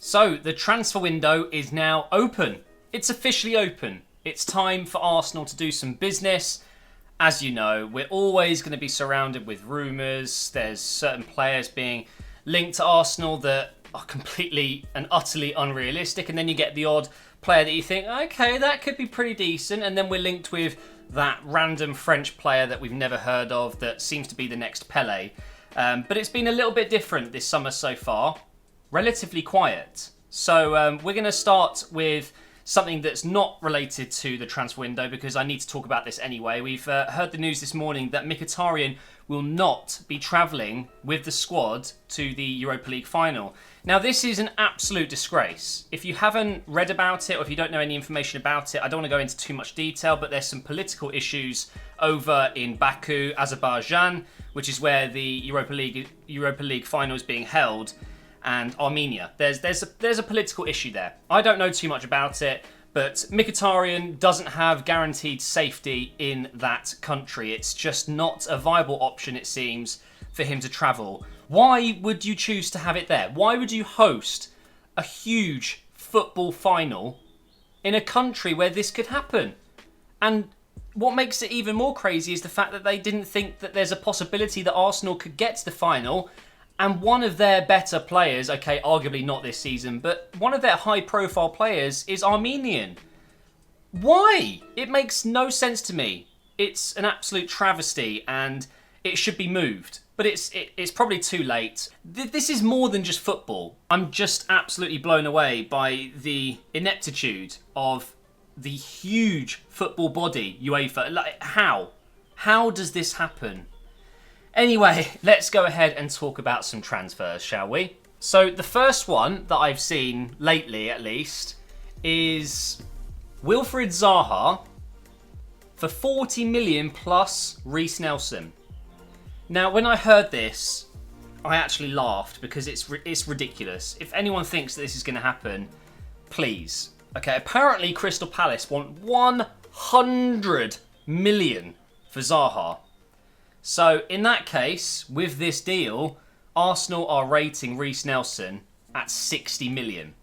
So, the transfer window is now open. It's officially open. It's time for Arsenal to do some business. As you know, we're always going to be surrounded with rumours. There's certain players being linked to Arsenal that are completely and utterly unrealistic. And then you get the odd player that you think, okay, that could be pretty decent. And then we're linked with that random French player that we've never heard of that seems to be the next Pele. But it's been a little bit different this summer so far. Relatively quiet. So we're going to start with something that's not related to the transfer window because I need to talk about this anyway. We've heard the news this morning that Mkhitaryan will not be travelling with the squad to the Europa League final. Now, this is an absolute disgrace. If you haven't read about it or if you don't know any information about it, I don't want to go into too much detail, but there's some political issues over in Baku, Azerbaijan, which is where the Europa League final is being held, and Armenia. There's a political issue there. I don't know too much about it, but Mkhitaryan doesn't have guaranteed safety in that country. It's just not a viable option, it seems, for him to travel. Why would you choose to have it there? Why would you host a huge football final in a country where this could happen? And what makes it even more crazy is the fact that they didn't think that there's a possibility that Arsenal could get to the final. And one of their better players, okay, arguably not this season, but one of their high-profile players is Armenian. Why? It makes no sense to me. It's an absolute travesty and it should be moved. But it's probably too late. This is more than just football. I'm just absolutely blown away by the ineptitude of the huge football body, UEFA. Like, how? How does this happen? Anyway, let's go ahead and talk about some transfers, shall we? So the first one that I've seen lately, at least, is Wilfried Zaha for 40 million plus Reiss Nelson. Now, when I heard this, I actually laughed because it's ridiculous. If anyone thinks that this is going to happen, please. Okay, apparently Crystal Palace want 100 million for Zaha. So, in that case, with this deal, Arsenal are rating Reiss Nelson at 60 million.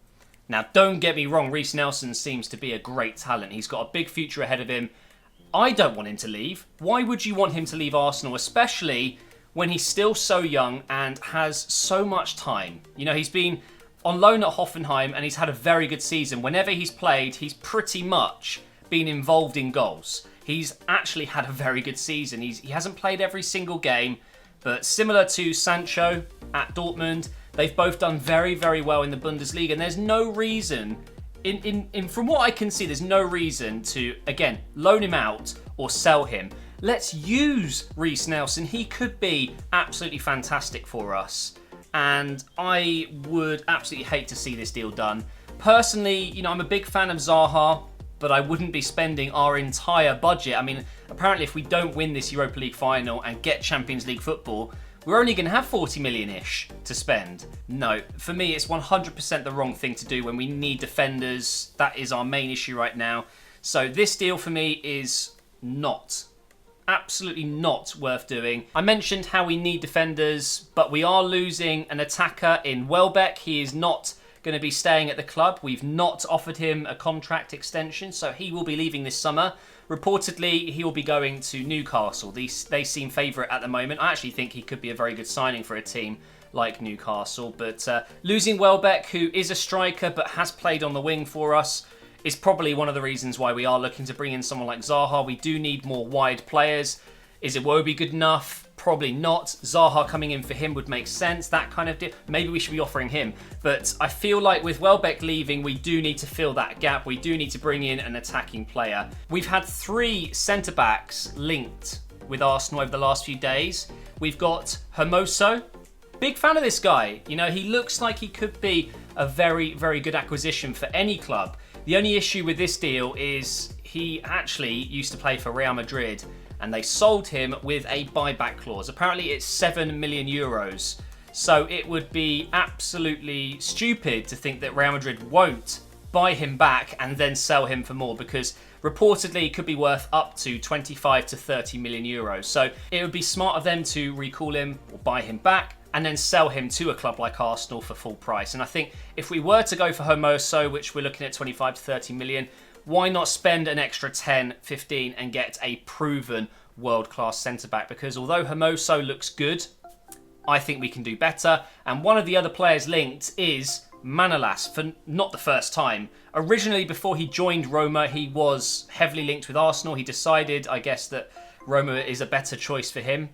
Now, don't get me wrong, Reiss Nelson seems to be a great talent. He's got a big future ahead of him. I don't want him to leave. Why would you want him to leave Arsenal, especially when he's still so young and has so much time? You know, he's been on loan at Hoffenheim and he's had a very good season. Whenever he's played, he's pretty much been involved in goals. He's actually had a very good season. He hasn't played every single game, but similar to Sancho at Dortmund, they've both done very, very well in the Bundesliga. And there's no reason, from what I can see, there's no reason to, again, loan him out or sell him. Let's use Reiss Nelson. He could be absolutely fantastic for us. And I would absolutely hate to see this deal done. Personally, you know, I'm a big fan of Zaha, but I wouldn't be spending our entire budget. I mean, apparently if we don't win this Europa League final and get Champions League football, we're only going to have 40 million-ish to spend. No, for me, it's 100% the wrong thing to do when we need defenders. That is our main issue right now. So this deal for me is absolutely not worth doing. I mentioned how we need defenders, but we are losing an attacker in Welbeck. He is not going to be staying at the club. We've not offered him a contract extension, so he will be leaving this summer. Reportedly, he will be going to Newcastle. They seem favourite at the moment. I actually think he could be a very good signing for a team like Newcastle, but losing Welbeck, who is a striker but has played on the wing for us, is probably one of the reasons why we are looking to bring in someone like Zaha. We do need more wide players. Is Iwobi good enough? Probably not. Zaha coming in for him would make sense, that kind of deal. Maybe we should be offering him. But I feel like with Welbeck leaving, we do need to fill that gap. We do need to bring in an attacking player. We've had 3 centre-backs linked with Arsenal over the last few days. We've got Hermoso. Big fan of this guy. You know, he looks like he could be a very, very good acquisition for any club. The only issue with this deal is he actually used to play for Real Madrid and they sold him with a buyback clause. Apparently it's 7 million euros. So it would be absolutely stupid to think that Real Madrid won't buy him back and then sell him for more, because reportedly it could be worth up to 25 to 30 million euros. So it would be smart of them to recall him or buy him back and then sell him to a club like Arsenal for full price. And I think if we were to go for Hermoso, which we're looking at 25 to 30 million, why not spend an extra 10, 15 and get a proven world-class centre-back? Because although Hermoso looks good, I think we can do better. And one of the other players linked is Manolas, for not the first time. Originally, before he joined Roma, he was heavily linked with Arsenal. He decided, I guess, that Roma is a better choice for him.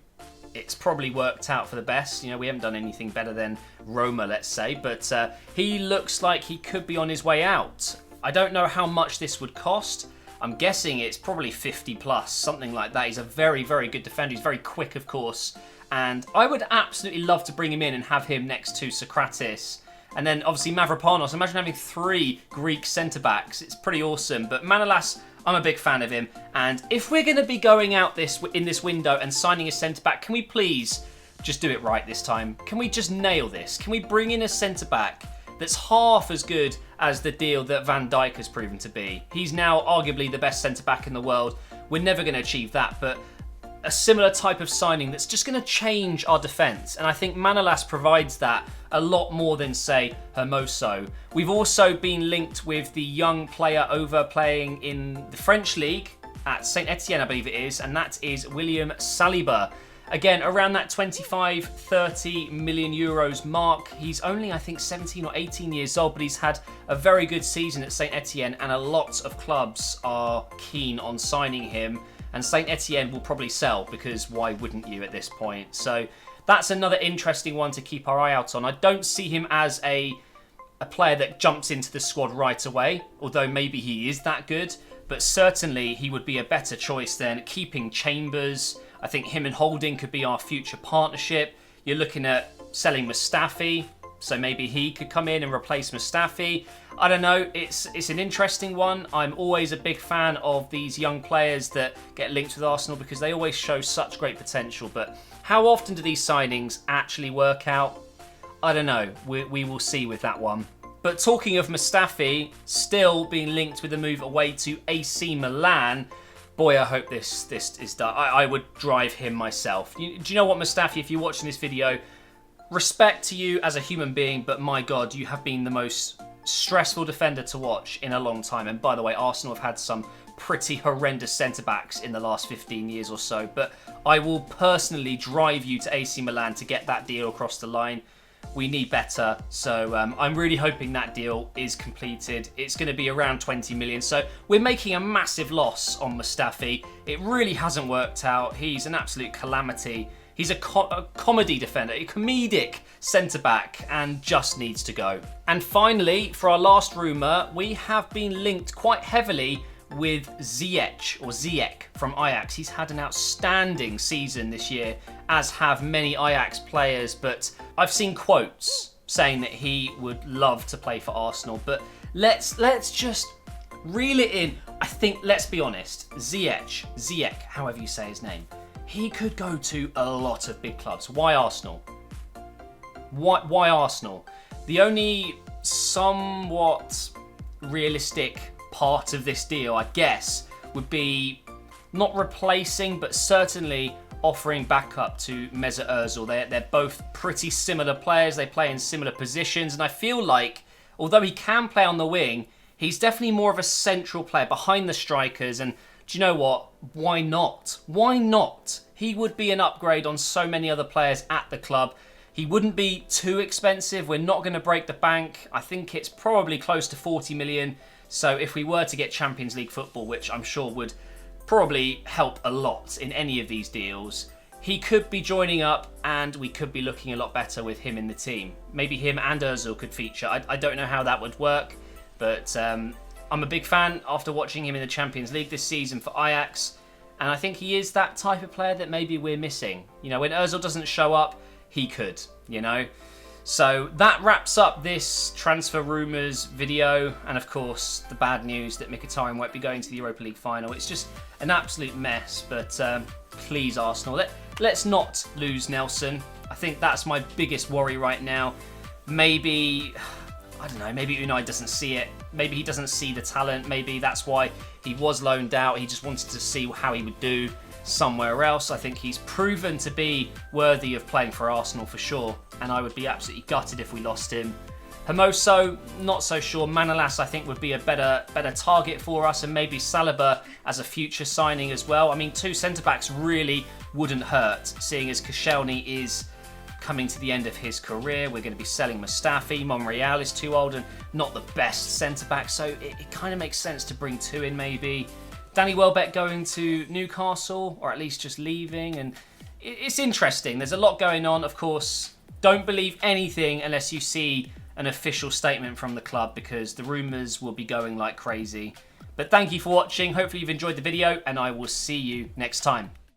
It's probably worked out for the best. You know, we haven't done anything better than Roma, let's say. But he looks like he could be on his way out. I don't know how much this would cost. I'm guessing it's probably 50 plus, something like that. He's a very, very good defender. He's very quick, of course. And I would absolutely love to bring him in and have him next to Socrates. And then, obviously, Mavropanos. Imagine having 3 Greek centre-backs. It's pretty awesome. But Manolas, I'm a big fan of him. And if we're going to be going out in this window and signing a centre-back, can we please just do it right this time? Can we just nail this? Can we bring in a centre-back that's half as good as the deal that Van Dijk has proven to be? He's now arguably the best centre-back in the world. We're never going to achieve that, but a similar type of signing that's just going to change our defence. And I think Manolas provides that a lot more than, say, Hermoso. We've also been linked with the young player over playing in the French league at Saint Etienne, I believe it is, and that is William Saliba. Again, around that 25, 30 million euros mark. He's only, I think, 17 or 18 years old, but he's had a very good season at Saint Etienne, and a lot of clubs are keen on signing him. And Saint Etienne will probably sell, because why wouldn't you at this point? So that's another interesting one to keep our eye out on. I don't see him as a player that jumps into the squad right away, although maybe he is that good. But certainly he would be a better choice than keeping Chambers. I think him and Holding could be our future partnership. You're looking at selling Mustafi, so maybe he could come in and replace Mustafi. I don't know, it's an interesting one. I'm always a big fan of these young players that get linked with Arsenal because they always show such great potential. But how often do these signings actually work out? I don't know. We will see with that one. But talking of Mustafi, still being linked with a move away to AC Milan, boy, I hope this is done. I would drive him myself. Do you know what, Mustafi, if you're watching this video, respect to you as a human being, but my God, you have been the most stressful defender to watch in a long time. And by the way, Arsenal have had some pretty horrendous centre-backs in the last 15 years or so. But I will personally drive you to AC Milan to get that deal across the line. We need better. So I'm really hoping that deal is completed. It's going to be around 20 million. So we're making a massive loss on Mustafi. It really hasn't worked out. He's an absolute calamity. He's a comedy defender, a comedic centre-back, and just needs to go. And finally, for our last rumour, we have been linked quite heavily with Ziyech from Ajax. He's had an outstanding season this year, as have many Ajax players, but I've seen quotes saying that he would love to play for Arsenal. But let's just reel it in. I think, let's be honest, Ziyech, however you say his name, he could go to a lot of big clubs. Why Arsenal? Why Arsenal? The only somewhat realistic part of this deal, I guess, would be not replacing, but certainly offering backup to Mesut Ozil. They're both pretty similar players. They play in similar positions, and I feel like, although he can play on the wing, he's definitely more of a central player behind the strikers. And do you know what? Why not? Why not? He would be an upgrade on so many other players at the club. He wouldn't be too expensive. We're not going to break the bank. I think it's probably close to 40 million. So if we were to get Champions League football, which I'm sure would probably help a lot in any of these deals, he could be joining up and we could be looking a lot better with him in the team. Maybe him and Ozil could feature. I don't know how that would work, but I'm a big fan after watching him in the Champions League this season for Ajax, and I think he is that type of player that maybe we're missing. You know, when Ozil doesn't show up, he could, you know. So that wraps up this transfer rumours video, and of course the bad news that Mkhitaryan won't be going to the Europa League final. It's just an absolute mess, but please Arsenal, let's not lose Nelson. I think that's my biggest worry right now. Maybe, I don't know, maybe Unai doesn't see it. Maybe he doesn't see the talent. Maybe that's why he was loaned out. He just wanted to see how he would do. somewhere else. I think he's proven to be worthy of playing for Arsenal for sure, and I would be absolutely gutted if we lost him. Hermoso, not so sure. Manolas, I think, would be a better target for us, and maybe Saliba as a future signing as well. I mean, 2 centre-backs really wouldn't hurt, seeing as Koscielny is coming to the end of his career. We're going to be selling Mustafi. Monreal is too old and not the best centre-back, so it kind of makes sense to bring 2 in maybe. Danny Welbeck going to Newcastle, or at least just leaving, and it's interesting. There's a lot going on, of course. Don't believe anything unless you see an official statement from the club, because the rumours will be going like crazy. But thank you for watching. Hopefully you've enjoyed the video, and I will see you next time.